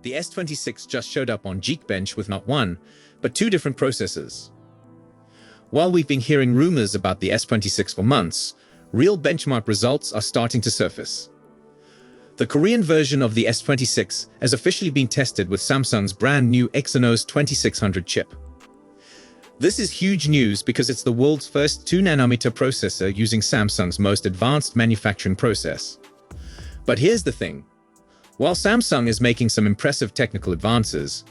the S26 just showed up on Geekbench with not one, but two different processors. While we've been hearing rumors about the S26 for months, real benchmark results are starting to surface. The Korean version of the S26 has officially been tested with Samsung's brand new Exynos 2600 chip. This is huge news because it's the world's first 2nm processor using Samsung's most advanced manufacturing process. But here's the thing. While Samsung is making some impressive technical advances,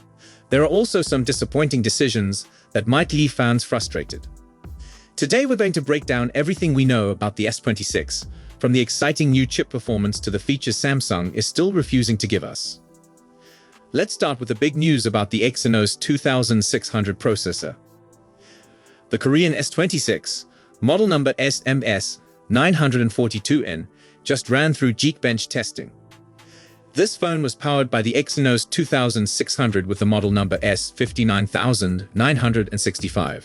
there are also some disappointing decisions that might leave fans frustrated. Today we're going to break down everything we know about the S26, from the exciting new chip performance to the features Samsung is still refusing to give us. Let's start with the big news about the Exynos 2600 processor. The Korean S26, model number SMS942N, just ran through Geekbench testing. This phone was powered by the Exynos 2600 with the model number S59965.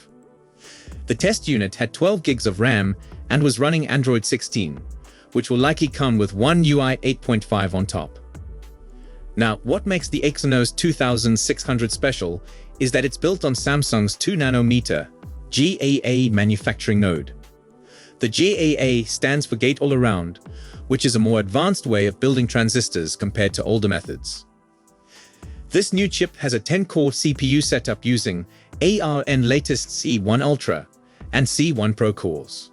The test unit had 12 gigs of RAM and was running Android 16, which will likely come with One UI 8.5 on top. Now, what makes the Exynos 2600 special is that it's built on Samsung's 2nm GAA manufacturing node. The GAA stands for Gate-All-Around, which is a more advanced way of building transistors compared to older methods. This new chip has a 10-core CPU setup using ARM latest C1 Ultra and C1 Pro cores.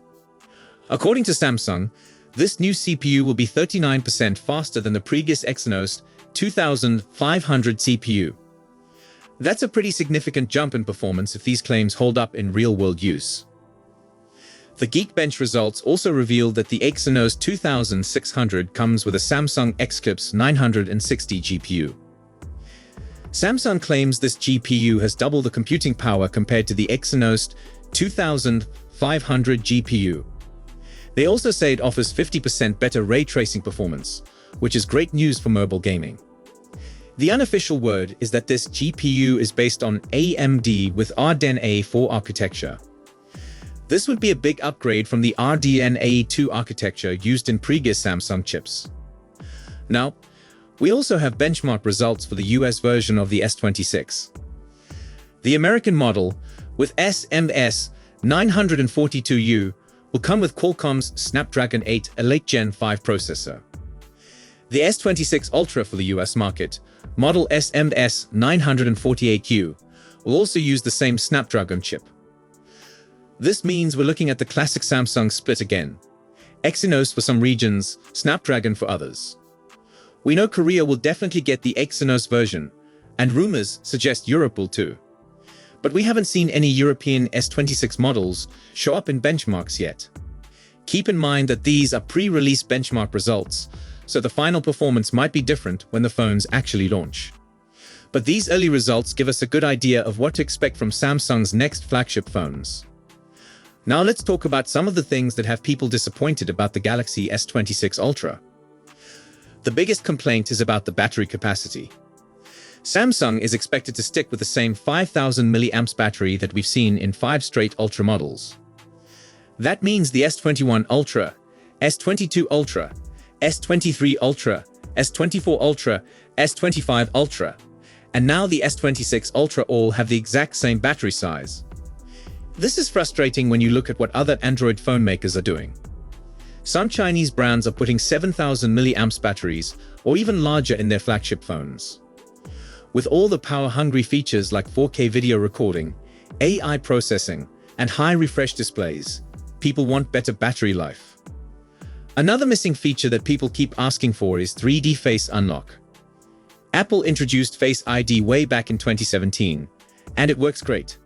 According to Samsung, this new CPU will be 39% faster than the previous Exynos 2500 CPU. That's a pretty significant jump in performance if these claims hold up in real-world use. The Geekbench results also revealed that the Exynos 2600 comes with a Samsung Eclipse 960 GPU. Samsung claims this GPU has double the computing power compared to the Exynos 2500 GPU. They also say it offers 50% better ray tracing performance, which is great news for mobile gaming. The unofficial word is that this GPU is based on AMD with RDNA 4 architecture. This would be a big upgrade from the RDNA 2 architecture used in previous Samsung chips. Now, we also have benchmark results for the US version of the S26. The American model, with SMS942U, will come with Qualcomm's Snapdragon 8 Elate Gen 5 processor. The S26 Ultra for the US market, model SMS948U, will also use the same Snapdragon chip. This means we're looking at the classic Samsung split again. Exynos for some regions, Snapdragon for others. We know Korea will definitely get the Exynos version, and rumors suggest Europe will too. But we haven't seen any European S26 models show up in benchmarks yet. Keep in mind that these are pre-release benchmark results, so the final performance might be different when the phones actually launch. But these early results give us a good idea of what to expect from Samsung's next flagship phones. Now let's talk about some of the things that have people disappointed about the Galaxy S26 Ultra. The biggest complaint is about the battery capacity. Samsung is expected to stick with the same 5000 mAh battery that we've seen in 5 straight Ultra models. That means the S21 Ultra, S22 Ultra, S23 Ultra, S24 Ultra, S25 Ultra, and now the S26 Ultra all have the exact same battery size. This is frustrating when you look at what other Android phone makers are doing. Some Chinese brands are putting 7000 mAh batteries or even larger in their flagship phones. With all the power-hungry features like 4K video recording, AI processing, and high refresh displays, people want better battery life. Another missing feature that people keep asking for is 3D Face Unlock. Apple introduced Face ID way back in 2017, and it works great.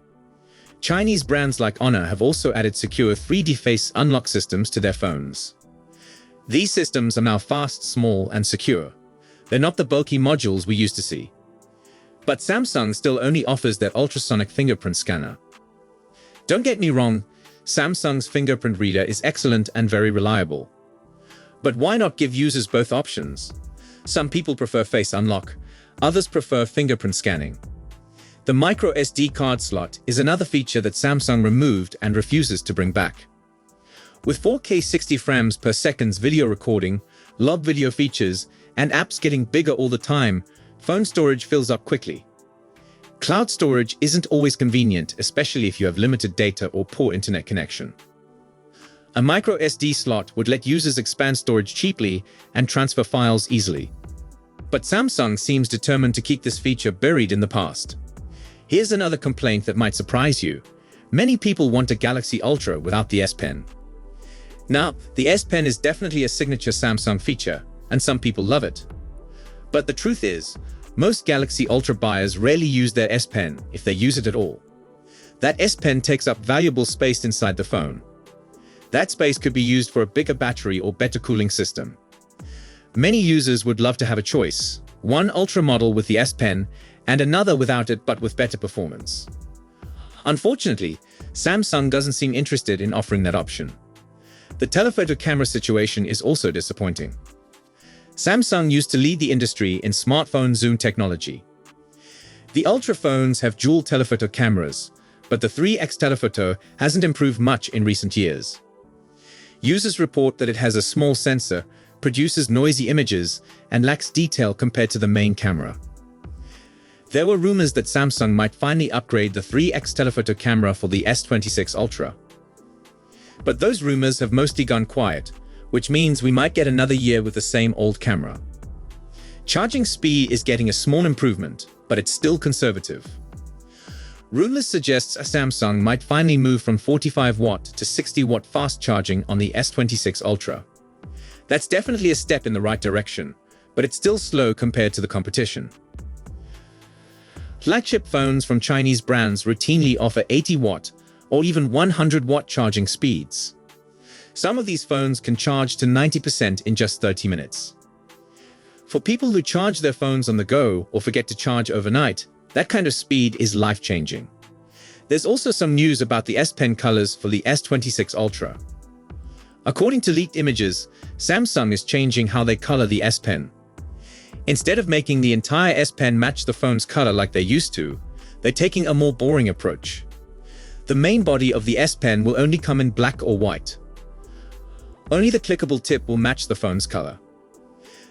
Chinese brands like Honor have also added secure 3D Face Unlock systems to their phones. These systems are now fast, small, and secure. They're not the bulky modules we used to see. But Samsung still only offers their ultrasonic fingerprint scanner. Don't get me wrong, Samsung's fingerprint reader is excellent and very reliable. But why not give users both options? Some people prefer Face Unlock, others prefer fingerprint scanning. The micro SD card slot is another feature that Samsung removed and refuses to bring back. With 4K 60 frames per second video recording, log video features, and apps getting bigger all the time, phone storage fills up quickly. Cloud storage isn't always convenient, especially if you have limited data or poor internet connection. A micro SD slot would let users expand storage cheaply and transfer files easily. But Samsung seems determined to keep this feature buried in the past. Here's another complaint that might surprise you. Many people want a Galaxy Ultra without the S Pen. Now, the S Pen is definitely a signature Samsung feature, and some people love it. But the truth is, most Galaxy Ultra buyers rarely use their S Pen, if they use it at all. That S Pen takes up valuable space inside the phone. That space could be used for a bigger battery or better cooling system. Many users would love to have a choice, one Ultra model with the S Pen and another without it but with better performance. Unfortunately, Samsung doesn't seem interested in offering that option. The telephoto camera situation is also disappointing. Samsung used to lead the industry in smartphone zoom technology. The Ultra phones have dual telephoto cameras, but the 3x telephoto hasn't improved much in recent years. Users report that it has a small sensor, produces noisy images, and lacks detail compared to the main camera. There were rumors that Samsung might finally upgrade the 3x telephoto camera for the S26 Ultra. But those rumors have mostly gone quiet, which means we might get another year with the same old camera. Charging speed is getting a small improvement, but it's still conservative. Rumors suggest Samsung might finally move from 45-watt to 60-watt fast charging on the S26 Ultra. That's definitely a step in the right direction, but it's still slow compared to the competition. Flagship phones from Chinese brands routinely offer 80-watt or even 100-watt charging speeds. Some of these phones can charge to 90% in just 30 minutes. For people who charge their phones on the go or forget to charge overnight, that kind of speed is life-changing. There's also some news about the S Pen colors for the S26 Ultra. According to leaked images, Samsung is changing how they color the S Pen. Instead of making the entire S Pen match the phone's color like they used to, they're taking a more boring approach. The main body of the S Pen will only come in black or white. Only the clickable tip will match the phone's color.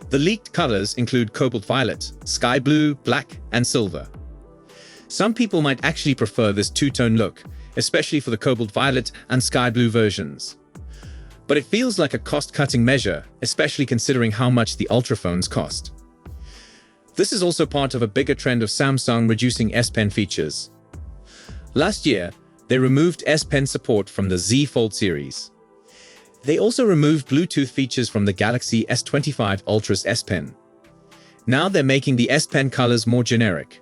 The leaked colors include cobalt violet, sky blue, black, and silver. Some people might actually prefer this two-tone look, especially for the cobalt violet and sky blue versions. But it feels like a cost-cutting measure, especially considering how much the Ultra phones cost. This is also part of a bigger trend of Samsung reducing S Pen features. Last year, they removed S Pen support from the Z Fold series. They also removed Bluetooth features from the Galaxy S25 Ultra's S Pen. Now they're making the S Pen colors more generic.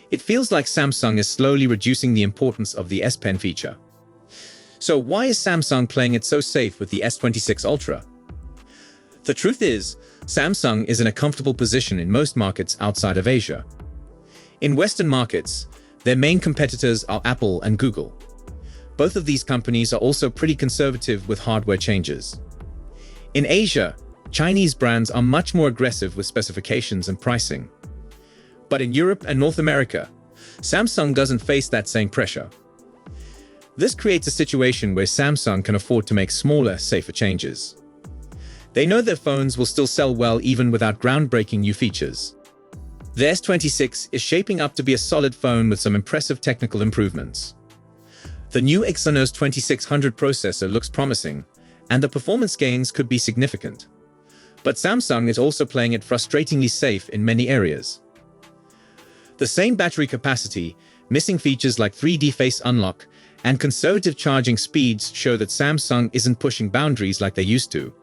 It feels like Samsung is slowly reducing the importance of the S Pen feature. So why is Samsung playing it so safe with the S26 Ultra? The truth is, Samsung is in a comfortable position in most markets outside of Asia. In Western markets, their main competitors are Apple and Google. Both of these companies are also pretty conservative with hardware changes. In Asia, Chinese brands are much more aggressive with specifications and pricing. But in Europe and North America, Samsung doesn't face that same pressure. This creates a situation where Samsung can afford to make smaller, safer changes. They know their phones will still sell well even without groundbreaking new features. The S26 is shaping up to be a solid phone with some impressive technical improvements. The new Exynos 2600 processor looks promising, and the performance gains could be significant. But Samsung is also playing it frustratingly safe in many areas. The same battery capacity, missing features like 3D face unlock, and conservative charging speeds show that Samsung isn't pushing boundaries like they used to.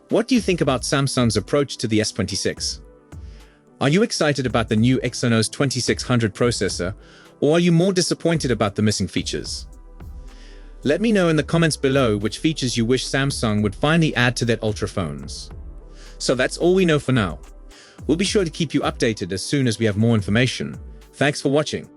What do you think about Samsung's approach to the S26? Are you excited about the new Exynos 2600 processor, or are you more disappointed about the missing features? Let me know in the comments below which features you wish Samsung would finally add to their Ultra phones. So that's all we know for now. We'll be sure to keep you updated as soon as we have more information. Thanks for watching.